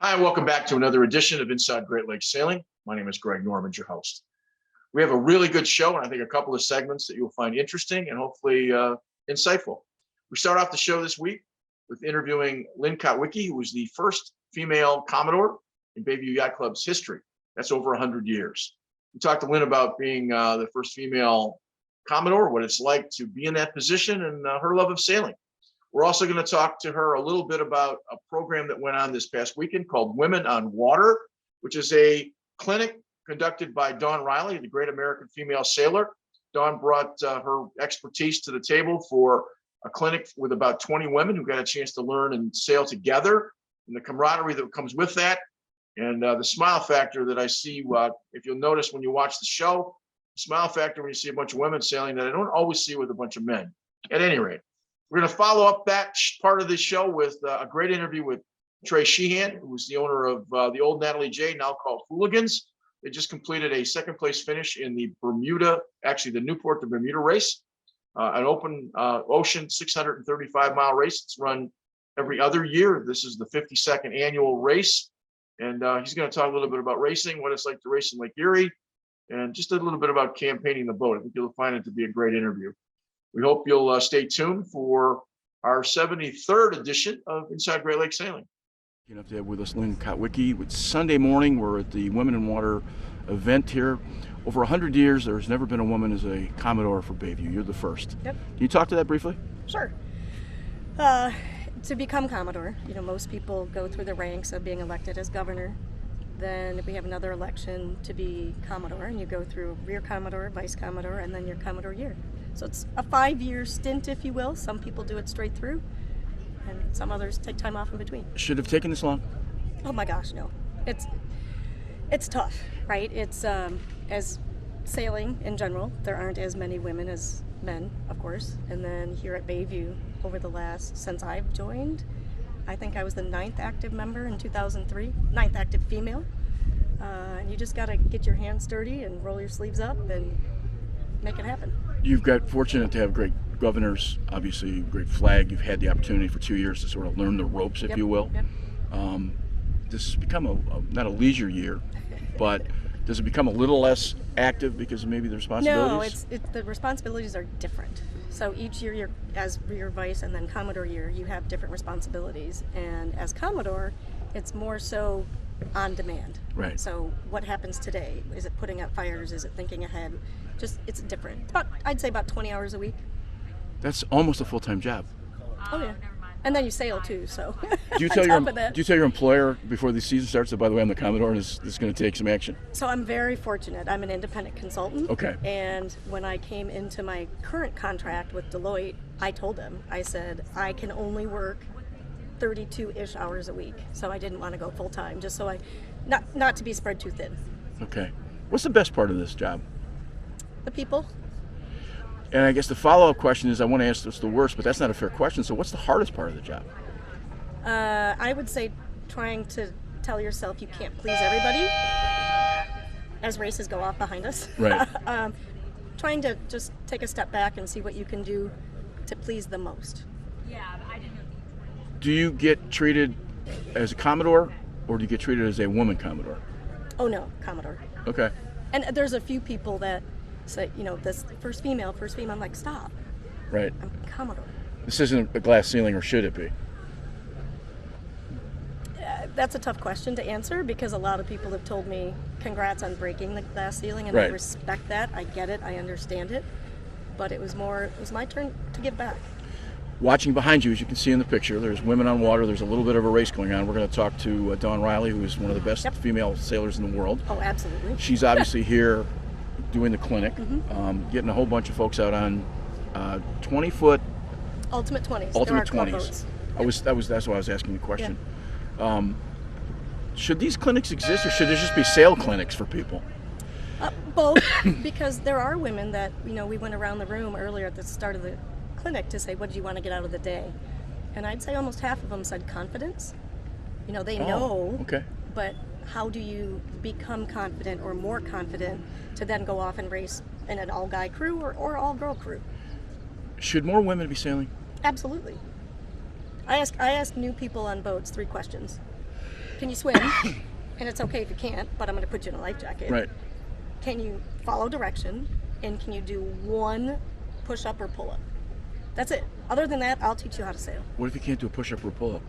Hi, welcome back to another edition of Inside Great Lakes Sailing. My name is Greg Norman, your host. We have a really good show, and I think a couple of segments that you'll find interesting and hopefully insightful. We start off the show this week with interviewing Lynn Kottwicki, who was the first female Commodore in Bayview Yacht Club's history. That's over 100 years. We talked to Lynn about being the first female Commodore, what it's like to be in that position, and her love of sailing. We're also going to talk to her a little bit about a program that went on this past weekend called Women on Water, which is a clinic conducted by Dawn Riley, the great American female sailor. Dawn brought her expertise to the table for a clinic with about 20 women who got a chance to learn and sail together, and the camaraderie that comes with that, and the smile factor that I see, if you'll notice when you watch the show, the smile factor when you see a bunch of women sailing that I don't always see with a bunch of men. At any rate, we're going to follow up that part of this show with a great interview with Trey Sheehan, who was the owner of the old Natalie J, now called Hooligans. They just completed a second place finish in the Bermuda, actually the Newport to Bermuda race, an open ocean 635-mile race. It's run every other year. This is the 52nd annual race. And he's going to talk a little bit about racing, what it's like to race in Lake Erie, and just a little bit about campaigning the boat. I think you'll find it to be a great interview. We hope you'll stay tuned for our 73rd edition of Inside Great Lakes Sailing. You have to have with us Lynn Kottwicki. It's Sunday morning. We're at the Women in Water event here. Over 100 years, there's never been a woman as a Commodore for Bayview. You're the first. Yep. Can you talk to that briefly? Sure. To become Commodore, most people go through the ranks of being elected as governor. Then we have another election to be Commodore, and you go through Rear Commodore, Vice Commodore, and then your Commodore year. So it's a 5-year stint, if you will. Some people do it straight through, and some others take time off in between. Should have taken this long? Oh my gosh, no. It's tough, right? It's as sailing in general, there aren't as many women as men, of course. And then here at Bayview, since I've joined, I think I was the 9th active member in 2003, 9th active female. And you just got to get your hands dirty and roll your sleeves up and make it happen. You've got fortunate to have great governors, obviously great flag. You've had the opportunity for 2 years to sort of learn the ropes, if you will. Yep. This has become not a leisure year, but does it become a little less active because of maybe the responsibilities? No, the responsibilities are different. So each year, as Rear Vice and then Commodore year, you have different responsibilities. And as Commodore, it's more so on demand. Right. So what happens today? Is it putting out fires? Is it thinking ahead? It's different. I'd say about 20 hours a week. That's almost a full-time job. Oh yeah. And then you sail too, so. Do you tell your employer before the season starts that, by the way, I'm the Commodore and this is going to take some action? So I'm very fortunate. I'm an independent consultant. Okay. And when I came into my current contract with Deloitte, I told them, I said, I can only work 32-ish hours a week. So I didn't want to go full-time, just so not to be spread too thin. Okay. What's the best part of this job? The people. And I guess the follow-up question is, I want to ask what's the worst, but that's not a fair question. So what's the hardest part of the job? I would say trying to tell yourself you can't please everybody as races go off behind us. Right. Trying to just take a step back and see what you can do to please the most. Do you get treated as a Commodore, or do you get treated as a woman Commodore? Oh no, Commodore. Okay. And there's a few people that say, this first female, I'm like, stop. Right. I'm Commodore. This isn't a glass ceiling, or should it be? That's a tough question to answer because a lot of people have told me, congrats on breaking the glass ceiling, and I Right. respect that. I get it. I understand it. But it was my turn to give back. Watching behind you, as you can see in the picture, there's women on water. There's a little bit of a race going on. We're going to talk to Dawn Riley, who is one of the best Yep. female sailors in the world. Oh, absolutely. She's obviously here doing the clinic, getting a whole bunch of folks out on 20-foot Ultimate 20s. ultimate There are club 20s. boats. That's why I was asking the question. Should these clinics exist, or should there just be sail clinics for people? Both, because there are women that, we went around the room earlier at the start of the clinic to say, what do you want to get out of the day? And I'd say almost half of them said confidence. They know, Okay. but how do you become confident or more confident to then go off and race in an all-guy crew or all-girl crew? Should more women be sailing? Absolutely. I ask new people on boats 3 questions. Can you swim? And it's okay if you can't, but I'm going to put you in a life jacket. Right. Can you follow direction? And can you do 1 push-up or pull-up? That's it. Other than that, I'll teach you how to sail. What if you can't do a push-up or a pull-up?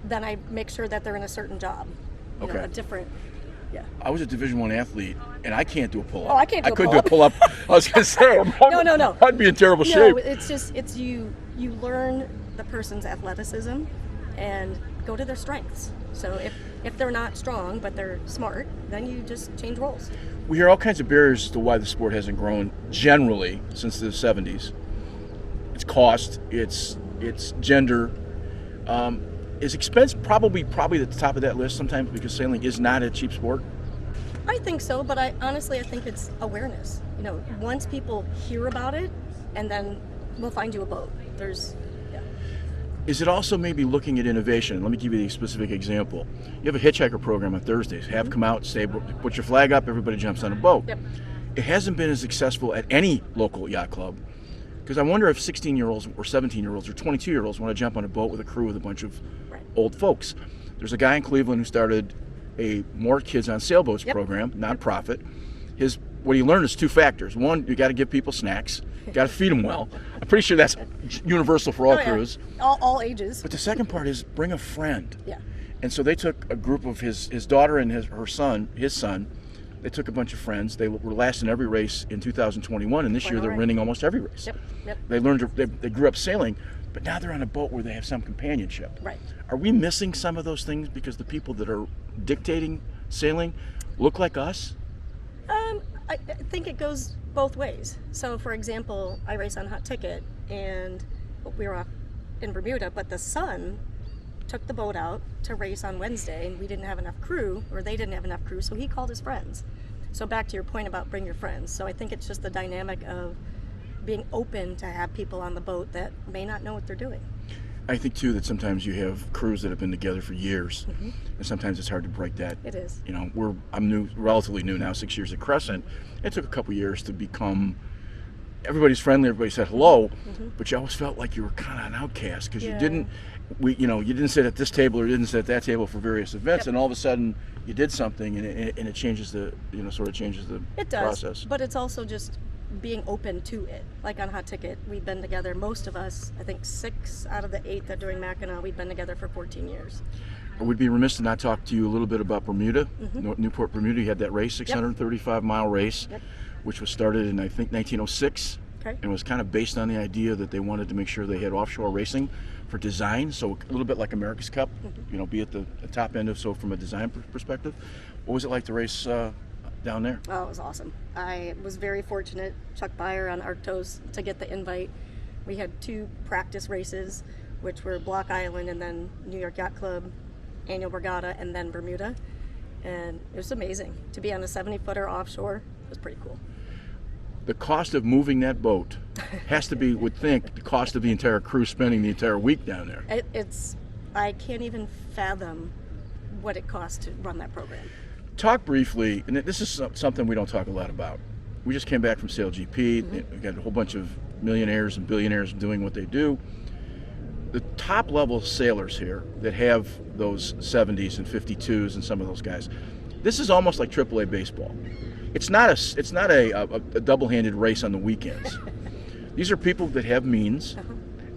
Then I make sure that they're in a certain job. Okay. A different, yeah. I was a Division I athlete, and I can't do a pull-up. Oh, I can't do a couldn't do a pull-up. I was going to say, No. I'd be in terrible shape. No, it's you learn the person's athleticism and go to their strengths. So if they're not strong but they're smart, then you just change roles. We hear all kinds of barriers as to why the sport hasn't grown generally since the 70s. It's cost, it's gender. Is expense probably at the top of that list sometimes because sailing is not a cheap sport? I think so, but I think it's awareness. Once people hear about it, and then we'll find you a boat. Is it also maybe looking at innovation? Let me give you a specific example. You have a hitchhiker program on Thursdays. Have come out, say, put your flag up, everybody jumps on a boat. Yep. It hasn't been as successful at any local yacht club because I wonder if 16-year-olds or 17-year-olds or 22-year-olds want to jump on a boat with a crew with a bunch of Right. old folks. There's a guy in Cleveland who started a More Kids on Sailboats Yep. program, nonprofit. What he learned is 2 factors. One, you got to give people snacks. You got to feed them well. I'm pretty sure that's universal for all Oh, yeah. crews. All ages. But the second part is bring a friend. Yeah. And so they took a group of his daughter and his son. They took a bunch of friends. They were last in every race in 2021, and this Quite year they're all right. winning almost every race. Yep. They learned. They grew up sailing, but now they're on a boat where they have some companionship. Right. Are we missing some of those things because the people that are dictating sailing look like us? I think it goes both ways. So, for example, I race on Hot Ticket, and we were off in Bermuda, but the son took the boat out to race on Wednesday, and we didn't have enough crew, or they didn't have enough crew, so he called his friends. So back to your point about bring your friends. So I think it's just the dynamic of being open to have people on the boat that may not know what they're doing. I think too that sometimes you have crews that have been together for years, and sometimes it's hard to break that. It is. I'm relatively new now, 6 years at Crescent. It took a couple years to become. Everybody's friendly. Everybody said hello, but you always felt like you were kind of an outcast because Yeah. you didn't sit at this table or didn't sit at that table for various events, Yep. and all of a sudden you did something, and it changes the changes the It does, process. but it's also just being open to it. Like on Hot Ticket, we've been together, most of us, I think 6 out of the 8 that doing Mackinac, we've been together for 14 years. I would be remiss to not talk to you a little bit about Bermuda, Newport, Bermuda. You had that race, 635-mile race, Yep. which was started in, I think, 1906. Okay. And was kind of based on the idea that they wanted to make sure they had offshore racing for design, so a little bit like America's Cup, be at the top end of, so from a design perspective. What was it like to race down there? Oh, it was awesome. I was very fortunate, Chuck Byer on Arctos, to get the invite. We had 2 practice races, which were Block Island and then New York Yacht Club, Annual Regatta, and then Bermuda. And it was amazing. To be on a 70-footer offshore was pretty cool. The cost of moving that boat has to be, would think, the cost of the entire crew spending the entire week down there. I can't even fathom what it costs to run that program. Talk briefly, and this is something we don't talk a lot about. We just came back from Sail GP. We've got a whole bunch of millionaires and billionaires doing what they do. The top level sailors here that have those 70s and 52s and some of those guys, this is almost like AAA baseball. It's not a double-handed race on the weekends. These are people that have means,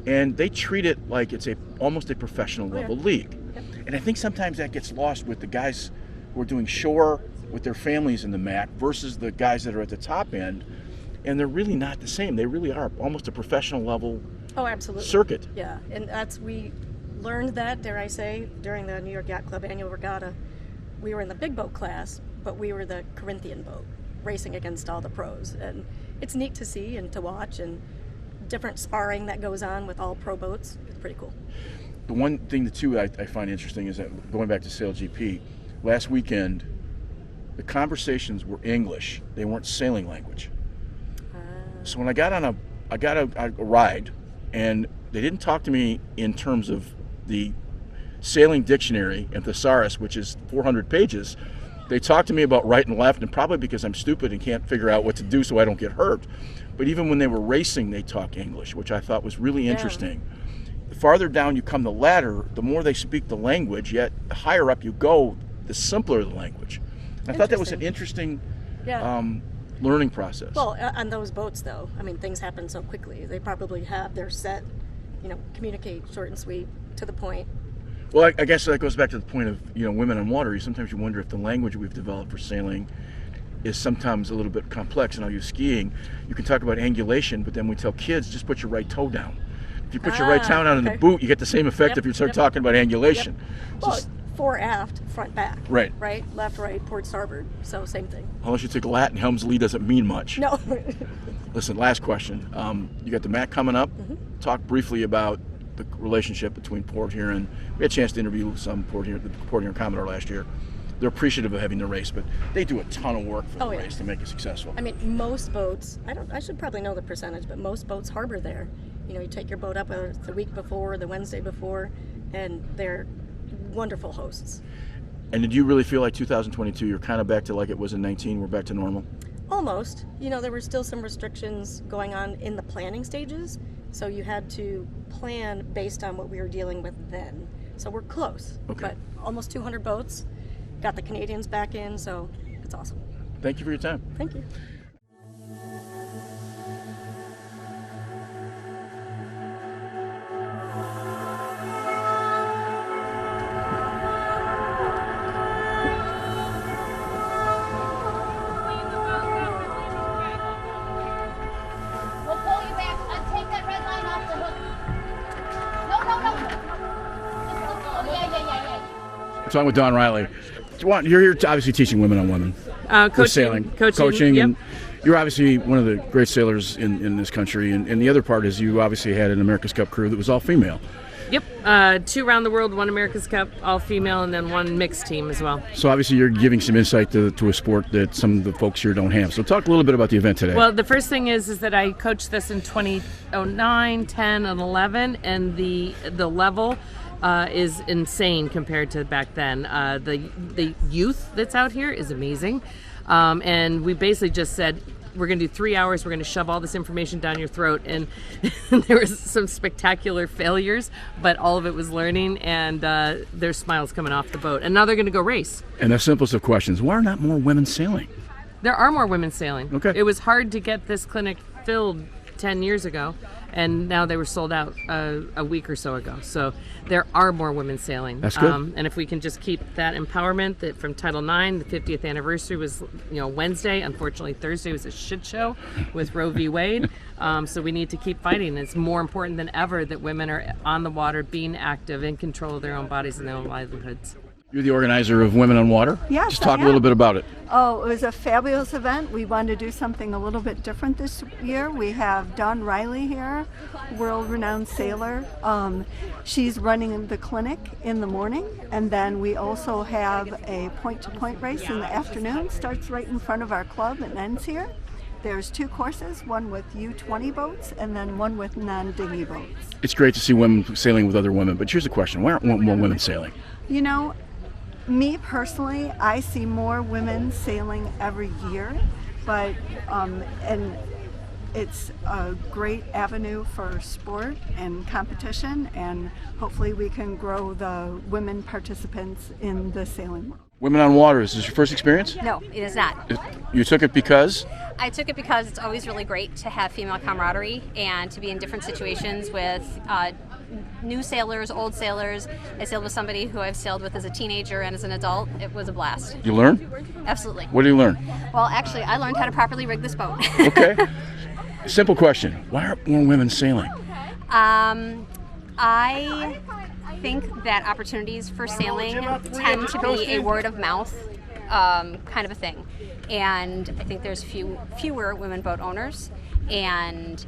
and they treat it like it's almost a professional level league. Yep. And I think sometimes that gets lost with the guys who are doing shore with their families in the MAC versus the guys that are at the top end. And they're really not the same. They really are almost a professional level Oh, absolutely. circuit. Yeah, and we learned that, dare I say, during the New York Yacht Club annual regatta. We were in the big boat class, but we were the Corinthian boat, racing against all the pros. And it's neat to see and to watch, and different sparring that goes on with all pro boats. It's pretty cool. The one thing, too, I find interesting is that going back to SailGP, last weekend, the conversations were English. They weren't sailing language. So when I got on a ride, and they didn't talk to me in terms of the sailing dictionary and thesaurus, which is 400 pages. They talked to me about right and left, and probably because I'm stupid and can't figure out what to do so I don't get hurt. But even when they were racing, they talk English, which I thought was really interesting. The farther down you come the ladder, the more they speak the language, yet the higher up you go, the simpler the language. I thought that was an interesting learning process. Well, on those boats, though, I mean, things happen so quickly. They probably have their set, communicate short and sweet, to the point. Well, I guess that goes back to the point of, women on water. Sometimes you wonder if the language we've developed for sailing is sometimes a little bit complex. And I'll use skiing. You can talk about angulation, but then we tell kids, just put your right toe down. If you put your right toe down in the boot, you get the same effect if you start talking about angulation. Well, fore, aft, front, back. Right. Right, left, right, port, starboard. So same thing. Unless you take Latin, Helmsley doesn't mean much. No. Listen, last question. You got the MAC coming up. Talk briefly about the relationship between Port Huron. We had a chance to interview some the Port Huron Commodore last year. They're appreciative of having the race, but they do a ton of work for the race to make it successful. I mean, most boats, I should probably know the percentage, but most boats harbor there. You take your boat up whether it's the week before, the Wednesday before, and they're wonderful hosts. And did you really feel like 2022, you're kind of back to like it was in 19, we're back to normal? Almost. There were still some restrictions going on in the planning stages, so you had to plan based on what we were dealing with then. So we're close, but almost 200 boats, got the Canadians back in, so it's awesome. Thank you for your time. Thank you. Talking with Don Riley. You're here obviously teaching women on women. Coaching, Coaching, yep. And you're obviously one of the great sailors in this country. And the other part is you obviously had an America's Cup crew that was all female. Yep, 2 around the world, 1 America's Cup, all female, and then 1 mixed team as well. So obviously you're giving some insight to a sport that some of the folks here don't have. So talk a little bit about the event today. Well, the first thing is that I coached this in 2009, 10, and 11, and the level is insane compared to back then. The youth that's out here is amazing, and we basically just said, we're going to do 3 hours, we're going to shove all this information down your throat, and there was some spectacular failures, but all of it was learning, and there's smiles coming off the boat, and now they're going to go race. And the simplest of questions, why are not more women sailing? There are more women sailing. Okay. It was hard to get this clinic filled 10 years ago, and now they were sold out a week or so ago. So there are more women sailing. That's good. And if we can just keep that empowerment, that from Title IX, the 50th anniversary was Wednesday. Unfortunately, Thursday was a shit show with Roe v. Wade. So we need to keep fighting. It's more important than ever that women are on the water, being active, in control of their own bodies and their own livelihoods. You're the organizer of Women on Water? Yes, Just talk I a little am. bit about it. Oh, it was a fabulous event. We wanted to do something a little bit different this year. We have Dawn Riley here, world-renowned sailor. She's running the clinic in the morning, and then we also have a point-to-point race in the afternoon. Starts right in front of our club and ends here. There's 2 courses, one with U-20 boats and then one with non-dinghy boats. It's great to see women sailing with other women, but here's the question. Why aren't more women sailing? Me personally, I see more women sailing every year, but and it's a great avenue for sport and competition, and hopefully we can grow the women participants in the sailing world. Women on Water, is this your first experience? No, it is not. You took it because? I took it because it's always really great to have female camaraderie and to be in different situations with new sailors, old sailors. I sailed with somebody who I've sailed with as a teenager and as an adult. It was a blast. You learn? Absolutely. What do you learn? Well, actually, I learned how to properly rig this boat. Okay. Simple question. Why aren't more women sailing? I think that opportunities for sailing tend to be a word of mouth kind of a thing. And I think there's fewer women boat owners. And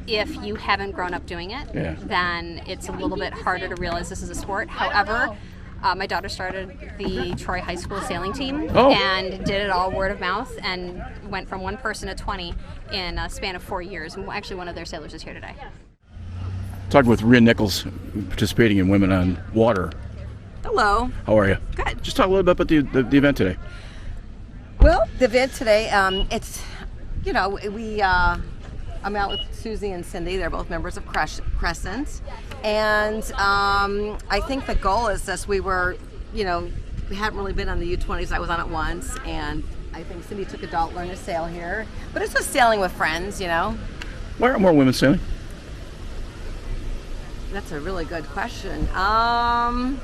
if you haven't grown up doing it, then it's a little bit harder to realize this is a sport. However, my daughter started the Troy High School sailing team and did it all word of mouth and went from 1 person to 20 in a span of 4 years. And actually, one of their sailors is here today. Talking with Rhea Nichols, participating in Women on Water. Hello. How are you? Good. Just talk a little bit about the event today. Well, the event today, it's, I'm out with Susie and Cindy. They're both members of Crescent. And I think the goal is this. We hadn't really been on the U-20s. I was on it once. And I think Cindy took adult learn to sail here. But it's just sailing with friends, Why aren't more women sailing? That's a really good question. I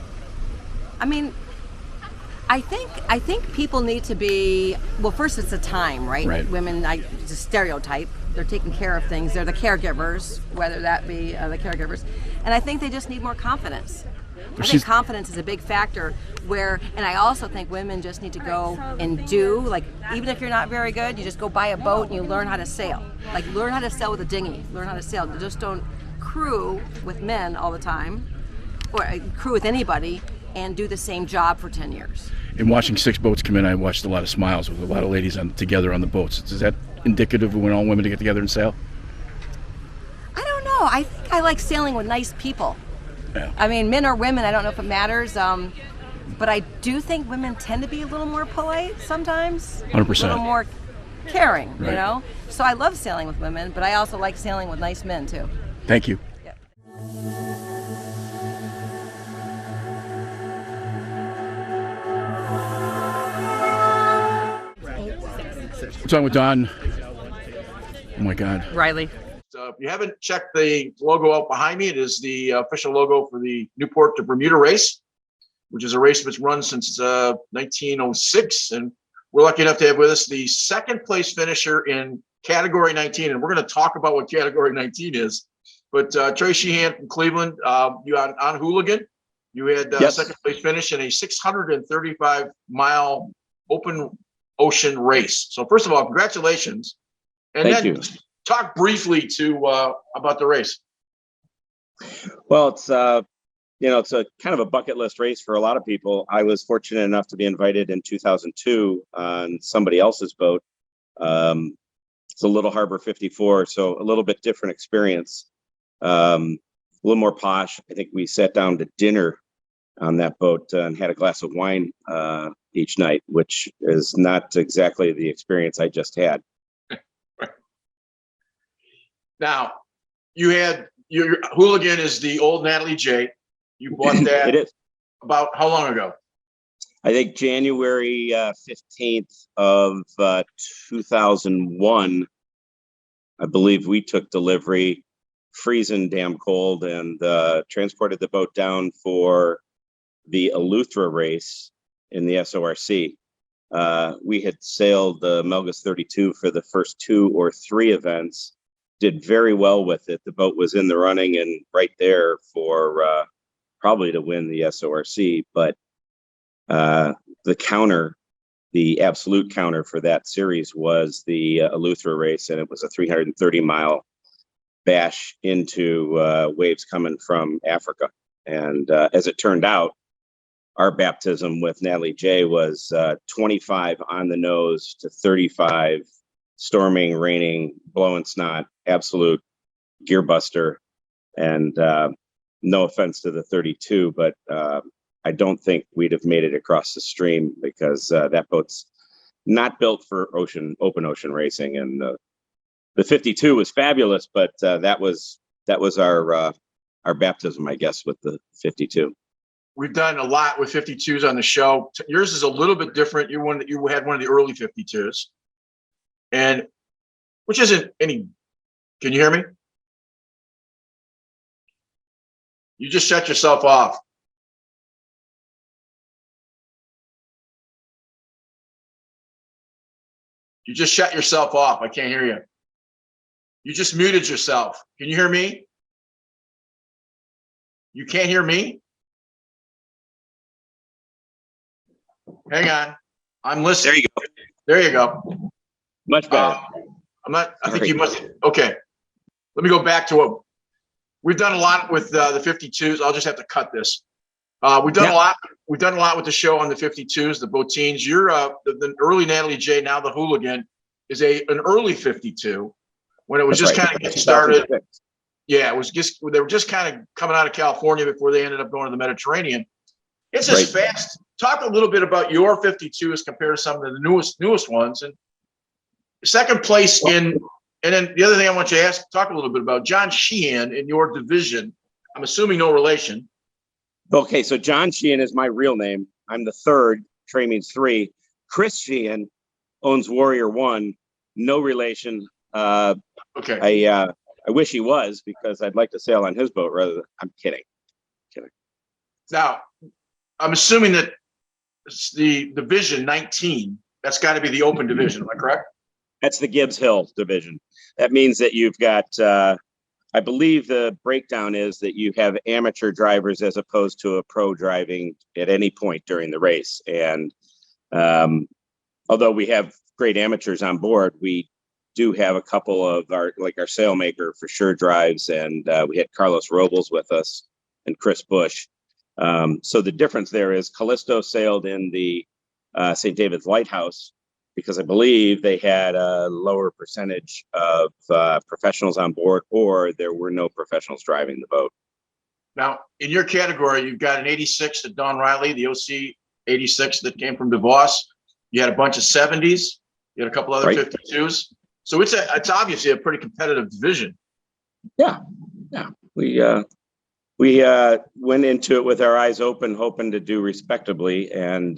think people need to be, well, first it's a time, right? Right. Women, it's a stereotype. They're taking care of things. They're the caregivers, whether that be the caregivers. And I think they just need more confidence. I think confidence is a big factor and I also think women just need to go and do, like, even if you're not very good, you just go buy a boat and you learn how to sail. Like, learn how to sail with a dinghy. Learn how to sail. Just don't crew with men all the time, or crew with anybody, and do the same job for 10 years. In watching 6 boats come in, I watched a lot of smiles with a lot of ladies together on the boats. Is that indicative of when all women to get together and sail? I don't know. I think I like sailing with nice people. Yeah. I mean, men or women, I don't know if it matters, but I do think women tend to be a little more polite sometimes. 100%. A little more caring, Right. So I love sailing with women, but I also like sailing with nice men too. Thank you. Yep. We're talking with Don. Oh my God. Riley. If you haven't checked the logo out behind me, it is the official logo for the Newport to Bermuda race, which is a race that's run since 1906. And we're lucky enough to have with us the second place finisher in category 19. And we're going to talk about what category 19 is. But Trey Sheehan from Cleveland, you on Hooligan, you had second place finish in a 635-mile open ocean race. So first of all, congratulations. And Thank you. Talk briefly about the race. Well, it's it's a kind of a bucket list race for a lot of people. I was fortunate enough to be invited in 2002 on somebody else's boat. It's a Little Harbor 54, so a little bit different experience. A little more posh. I think we sat down to dinner on that boat and had a glass of wine each night, which is not exactly the experience I just had. Now, you had your Hooligan is the old Natalie J. You bought that It is. About how long ago? I think January 15th of 2001, I believe we took delivery, freezing damn cold, and transported the boat down for the Eleuthera race in the SORC. We had sailed the Melgus 32 for the first 2 or 3 events, did very well with it. The boat was in the running and right there for probably to win the SORC, but the absolute counter for that series was the Eleuthera race, and it was a 330-mile bash into waves coming from Africa. And as it turned out, our baptism with Natalie J was 25 on the nose to 35 storming, raining, blowing snot, absolute gear buster. And no offense to the 32, but I don't think we'd have made it across the stream because that boat's not built for open ocean racing. And the 52 was fabulous, but that was our baptism, I guess, with the 52. We've done a lot with 52s on the show. Yours is a little bit different. You had one of the early 52s, and which isn't any. Can you hear me? You just shut yourself off. You just shut yourself off. I can't hear you. You just muted yourself. Can you hear me? You can't hear me? Hang on. I'm listening. There you go. There you go. Much better. I think you must. Okay. Let me go back to what we've done a lot with the 52s. I'll just have to cut this. We've done a lot. We've done a lot with the show on the 52s, the Boteens. You're the early Natalie J, now the Hooligan, is an early 52 when it was just kind of getting started. Yeah, it was just they were just kind of coming out of California before they ended up going to the Mediterranean. It's just fast. Talk a little bit about your 52 as compared to some of the newest ones, and second place in. And then the other thing I want you to talk a little bit about John Sheehan in your division. I'm assuming no relation. Okay, so John Sheehan is my real name. I'm the third. Trey means three. Chris Sheehan owns Warrior One. No relation. Okay. I wish he was, because I'd like to sail on his boat rather than. I'm kidding. Now, I'm assuming that it's the division 19. That's got to be the open division. Am I correct? That's the Gibbs Hill division. That means that you've got, I believe the breakdown is that you have amateur drivers as opposed to a pro driving at any point during the race. And although we have great amateurs on board, we do have a couple of our sailmaker for sure drives. And we had Carlos Robles with us and Chris Bush. So the difference there is Callisto sailed in the St. David's Lighthouse, because I believe they had a lower percentage of professionals on board, or there were no professionals driving the boat. Now, in your category, you've got an 86 at Don Riley, the OC 86 that came from DeVos. You had a bunch of 70s. You had a couple other 52s. So it's obviously a pretty competitive division. Yeah. We went into it with our eyes open, hoping to do respectably, and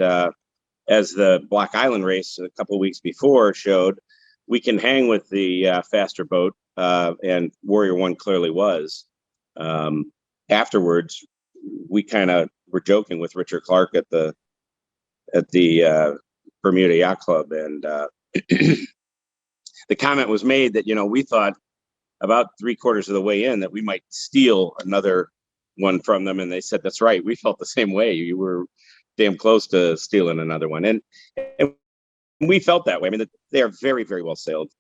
as the Block Island race a couple of weeks before showed, we can hang with the faster boat, and Warrior One clearly was. Afterwards, we kind of were joking with Richard Clark at the Bermuda Yacht Club, and the comment was made that we thought about 3/4 of the way in that we might steal another one from them, and they said that's right. We felt the same way. You were damn close to stealing another one, and we felt that way. I mean, they are very, very well sailed.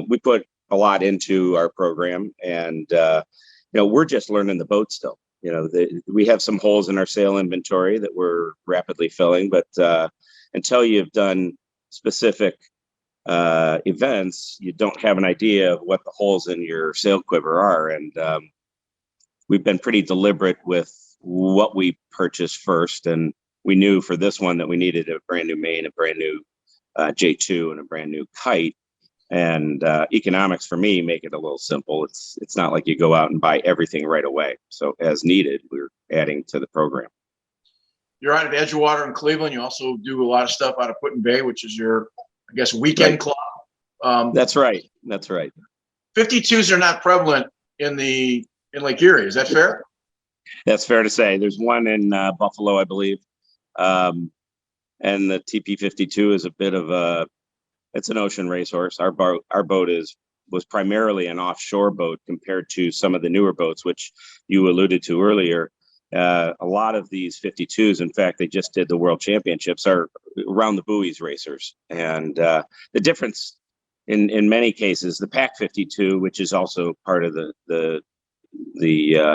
We put a lot into our program, and we're just learning the boat still. We have some holes in our sail inventory that we're rapidly filling, but until you've done specific events, you don't have an idea of what the holes in your sail quiver are. And we've been pretty deliberate with what we purchased first, and we knew for this one that we needed a brand new main, a brand new J2, and a brand new kite. And economics for me make it a little simple. It's not like you go out and buy everything right away. So as needed, we're adding to the program. You're out of Edgewater in Cleveland. You also do a lot of stuff out of Put in Bay, which is your, I guess, weekend club. That's right. 52s are not prevalent in Lake Erie. Is that fair? That's fair to say. There's one in Buffalo, I believe. And the TP52 is a bit of it's an ocean racehorse. Our boat was primarily an offshore boat compared to some of the newer boats, which you alluded to earlier. A lot of these 52s, in fact, they just did the World Championships, are around the buoys racers. And the difference in many cases, the Pac 52, which is also part of the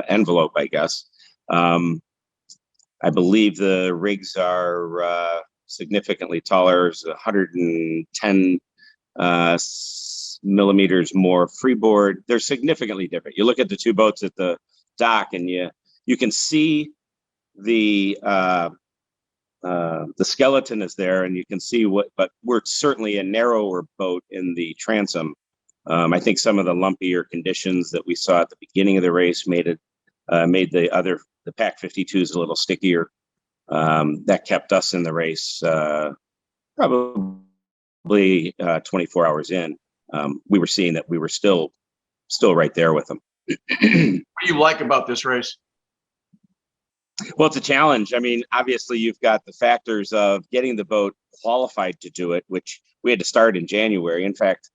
envelope, I guess. I believe the rigs are significantly taller, 110 millimeters more freeboard. They're significantly different. You look at the two boats at the dock, and you can see the skeleton is there, and you can see but we're certainly a narrower boat in the transom. I think some of the lumpier conditions that we saw at the beginning of the race made the Pac 52s a little stickier. That kept us in the race probably 24 hours in. We were seeing that we were still right there with them. What do you like about this race? Well, it's a challenge. I mean, obviously, you've got the factors of getting the boat qualified to do it, which we had to start in January. In fact,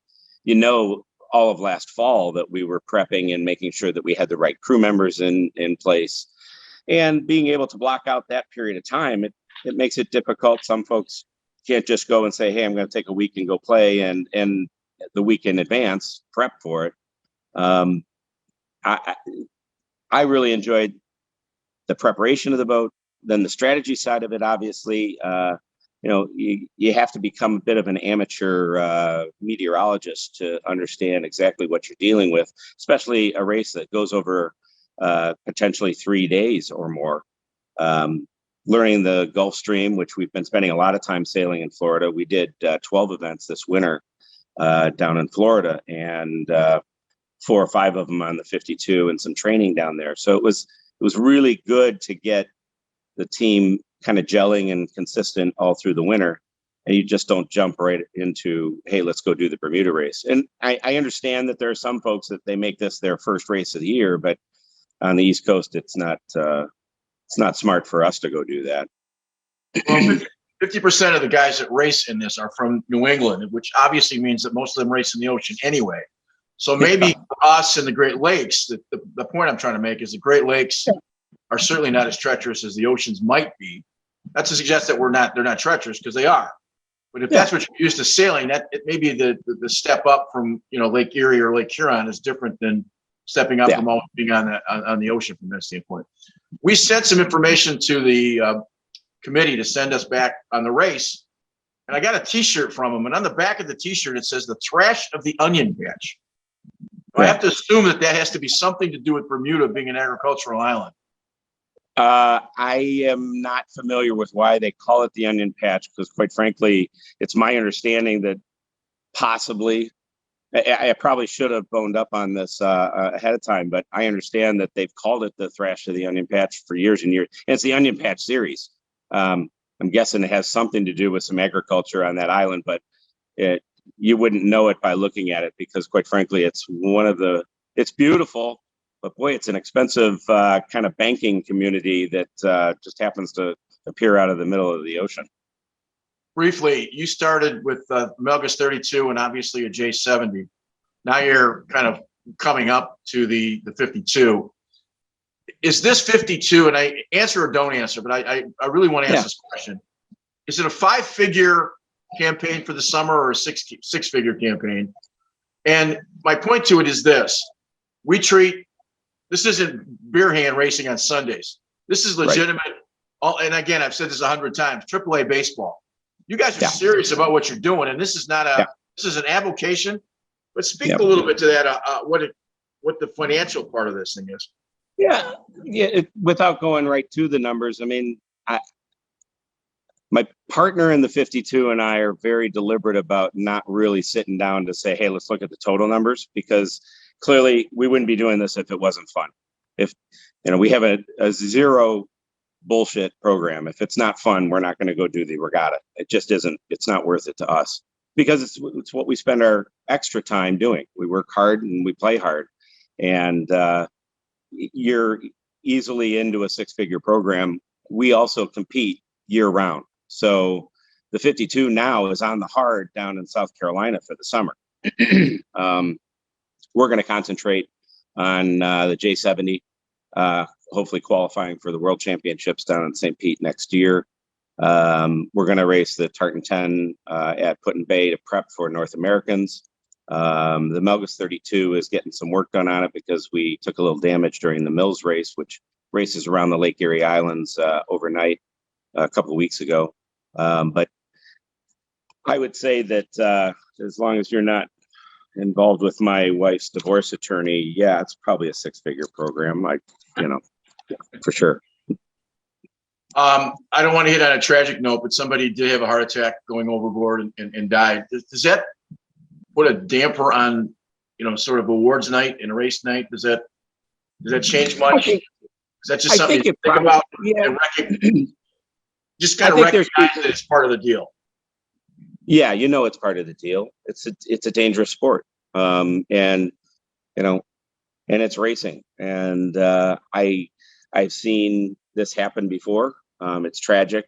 all of last fall that we were prepping and making sure that we had the right crew members in place, and being able to block out that period of time. It makes it difficult. Some folks can't just go and say, "Hey, I'm going to take a week and go play," and the week in advance prep for it. I really enjoyed the preparation of the boat, then the strategy side of it. Obviously, you have to become a bit of an amateur meteorologist to understand exactly what you're dealing with, especially a race that goes over potentially 3 days or more. Learning the Gulf Stream, which we've been spending a lot of time sailing in Florida. We did 12 events this winter down in Florida, and 4 or 5 of them on the 52, and some training down there. So it was really good to get the team kind of gelling and consistent all through the winter. And you just don't jump right into, hey, let's go do the Bermuda race. And I understand that there are some folks that they make this their first race of the year, but on the East Coast, it's not smart for us to go do that. Well, 50% of the guys that race in this are from New England, which obviously means that most of them race in the ocean anyway. So maybe for us in the Great Lakes, the point I'm trying to make is the Great Lakes are certainly not as treacherous as the oceans might be. Not to suggest that they're not treacherous, because they are. But if that's what you're used to sailing, that it maybe the step up from Lake Erie or Lake Huron is different than stepping up from always being on the ocean from that standpoint. We sent some information to the committee to send us back on the race, and I got a T-shirt from them, and on the back of the T-shirt it says "The Trash of the Onion Patch." I have to assume that has to be something to do with Bermuda being an agricultural island. I am not familiar with why they call it the onion patch, because quite frankly, it's my understanding that possibly, I probably should have boned up on this ahead of time, but I understand that they've called it the Thrash of the Onion Patch for years and years. And it's the Onion Patch series. I'm guessing it has something to do with some agriculture on that island, but you wouldn't know it by looking at it, because quite frankly, it's beautiful, but boy, it's an expensive kind of banking community that just happens to appear out of the middle of the ocean. Briefly, you started with Melgus 32 and obviously a J70. Now you're kind of coming up to the 52. Is this 52, and I answer or don't answer, but I really want to ask this question. Is it a 5-figure campaign for the summer or a six-figure campaign? And my point to it is this: this isn't beer hand racing on Sundays. This is legitimate. Right. And again, I've said this 100 times, AAA baseball. You guys are serious about what you're doing, and this is not this is an avocation. But speak a little bit to that, what the financial part of this thing is. Without going right to the numbers, I mean, my partner in the 52 and I are very deliberate about not really sitting down to say, hey, let's look at the total numbers, because clearly we wouldn't be doing this if it wasn't fun. If we have a zero bullshit program, if it's not fun, we're not going to go do the regatta. It just isn't. It's not worth it to us, because it's what we spend our extra time doing. We work hard and we play hard, and you're easily into a 6-figure program. We also compete year round. So the 52 now is on the hard down in South Carolina for the summer. We're going to concentrate on the J70, hopefully qualifying for the World Championships down in St. Pete next year. We're going to race the Tartan 10 at Put in Bay to prep for North Americans. The Melgus 32 is getting some work done on it because we took a little damage during the Mills race, which races around the Lake Erie Islands overnight a couple of weeks ago. But I would say that as long as you're not involved with my wife's divorce attorney, it's probably a 6-figure program. For sure. I don't want to hit on a tragic note, but somebody did have a heart attack going overboard and died. Does that put a damper on, sort of awards night and race night? Does that change much? Is that just something to think about? Just kind of recognize that it's part of the deal. Yeah, it's part of the deal. It's a dangerous sport, and it's racing. And I've seen this happened before. It's tragic.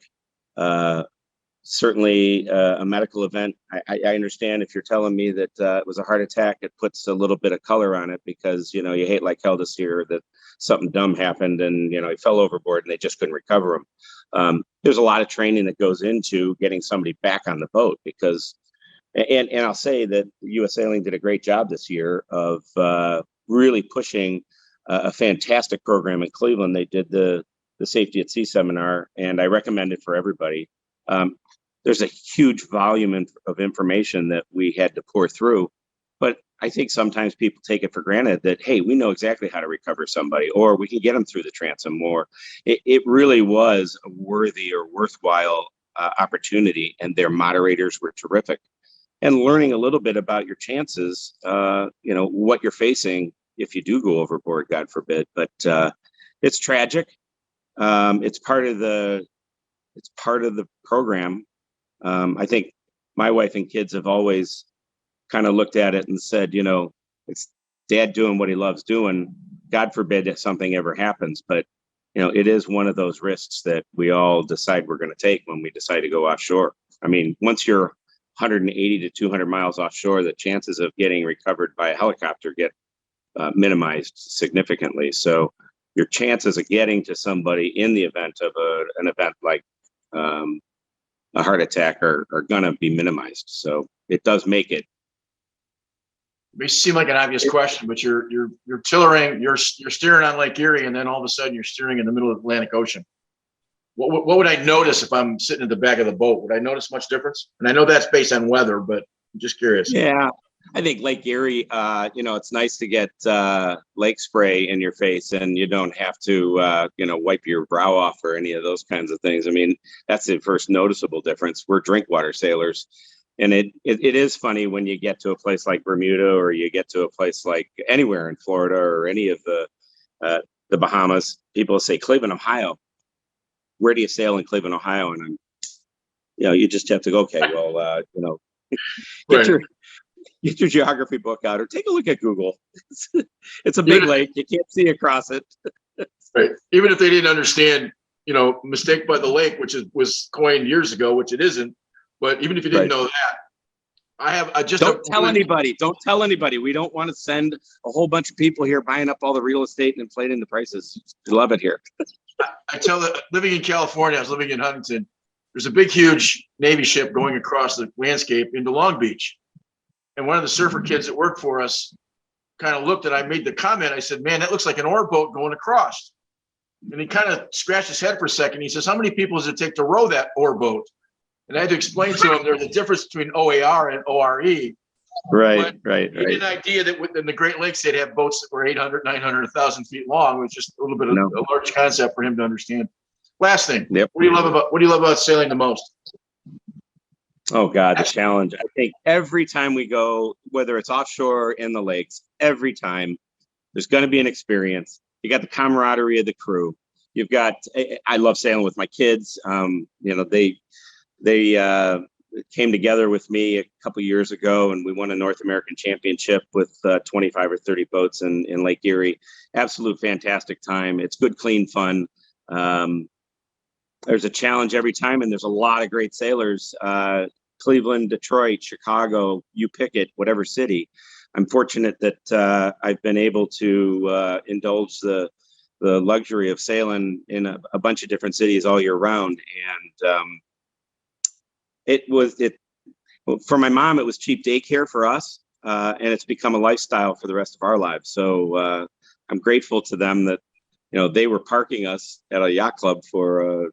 Certainly a medical event. I understand if you're telling me that it was a heart attack, it puts a little bit of color on it because, you hate like hell to hear that something dumb happened and, he fell overboard and they just couldn't recover him. There's a lot of training that goes into getting somebody back on the boat because, and I'll say that U.S. Sailing did a great job this year of really pushing a fantastic program in Cleveland. They did the Safety at Sea seminar, and I recommend it for everybody. There's a huge volume of information that we had to pour through, but I think sometimes people take it for granted that, hey, we know exactly how to recover somebody, or we can get them through the transom, or it really was a worthy or worthwhile opportunity, and their moderators were terrific. And learning a little bit about your chances, what you're facing if you do go overboard, God forbid. But it's tragic. It's part of the program. I think my wife and kids have always kind of looked at it and said, it's dad doing what he loves doing. God forbid if something ever happens. But, it is one of those risks that we all decide we're going to take when we decide to go offshore. I mean, once you're 180 to 200 miles offshore, the chances of getting recovered by a helicopter get minimized significantly. So your chances of getting to somebody in the event of an event like a heart attack are going to be minimized. So it does make it. It may seem like an obvious question, but you're tillering, you're steering on Lake Erie, and then all of a sudden you're steering in the middle of the Atlantic Ocean. What would I notice if I'm sitting at the back of the boat? Would I notice much difference? And I know that's based on weather, but I'm just curious. Yeah, I think Lake Erie, it's nice to get lake spray in your face and you don't have to, wipe your brow off or any of those kinds of things. I mean, that's the first noticeable difference. We're drinkwater sailors. And it is funny when you get to a place like Bermuda or you get to a place like anywhere in Florida or any of the Bahamas, people say Cleveland, Ohio. Where do you sail in Cleveland, Ohio? And you just have to go, okay, well, get your geography book out or take a look at Google. It's a big lake. You can't see across it. Right. Even if they didn't understand, mistake by the lake, which was coined years ago, which it isn't. But even if you didn't know that, Don't tell anybody. We don't want to send a whole bunch of people here buying up all the real estate and inflating the prices. We love it here. I tell that living in California, I was living in Huntington. There's a big, huge Navy ship going across the landscape into Long Beach. And one of the surfer kids that worked for us kind of looked and I made the comment. I said, man, that looks like an oar boat going across. And he kind of scratched his head for a second. He says, how many people does it take to row that oar boat? And I had to explain to him there's a difference between OAR and ORE. Right. He had an idea that in the Great Lakes, they'd have boats that were 800, 900, 1,000 feet long. It was just a little bit of a large concept for him to understand. Last thing, what do you love about sailing the most? Oh God, the challenge. I think every time we go, whether it's offshore or in the lakes, every time there's going to be an experience. You got the camaraderie of the crew. I love sailing with my kids. They came together with me a couple years ago and we won a North American championship with 25 or 30 boats in Lake Erie. Absolute fantastic time. It's good, clean fun. There's a challenge every time and there's a lot of great sailors. Cleveland, Detroit, Chicago, you pick it, whatever city. I'm fortunate that I've been able to indulge the luxury of sailing in a bunch of different cities all year round. And for my mom, it was cheap daycare for us, and it's become a lifestyle for the rest of our lives. So I'm grateful to them that, they were parking us at a yacht club for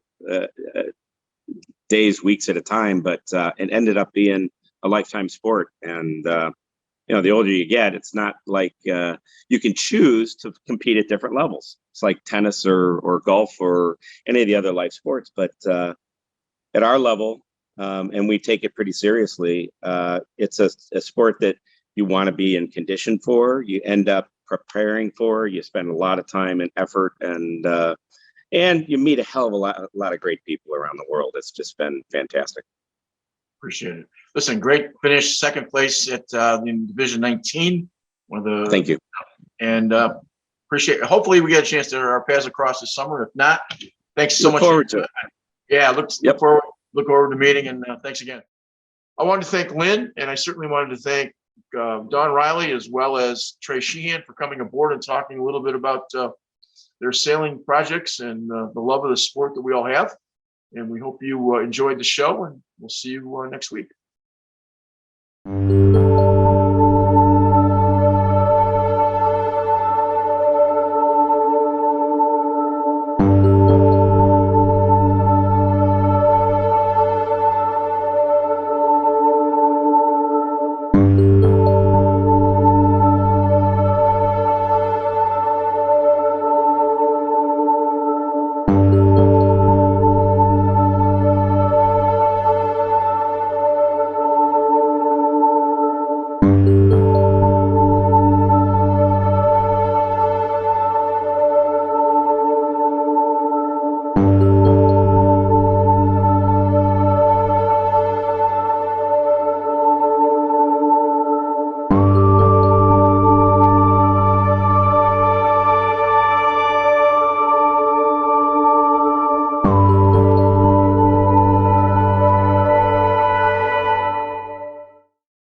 days, weeks at a time, but it ended up being a lifetime sport. And, the older you get, it's not like you can choose to compete at different levels. It's like tennis or golf or any of the other life sports. But at our level, and we take it pretty seriously, it's a sport that you want to be in condition for. You end up preparing for. You spend a lot of time and effort, and you meet a hell of a lot of great people around the world. It's just been fantastic. Appreciate it. Listen, great finish, second place at in Division 19. Thank you. And appreciate it. Hopefully we get a chance to our paths across this summer. If not, Thanks so Look much. forward to it. Yeah, look Yep. forward to the meeting, and thanks again. I wanted to thank Lynn, and I certainly wanted to thank Don Riley as well as Trey Sheehan for coming aboard and talking a little bit about their sailing projects and the love of the sport that we all have. And we hope you enjoyed the show, and we'll see you next week.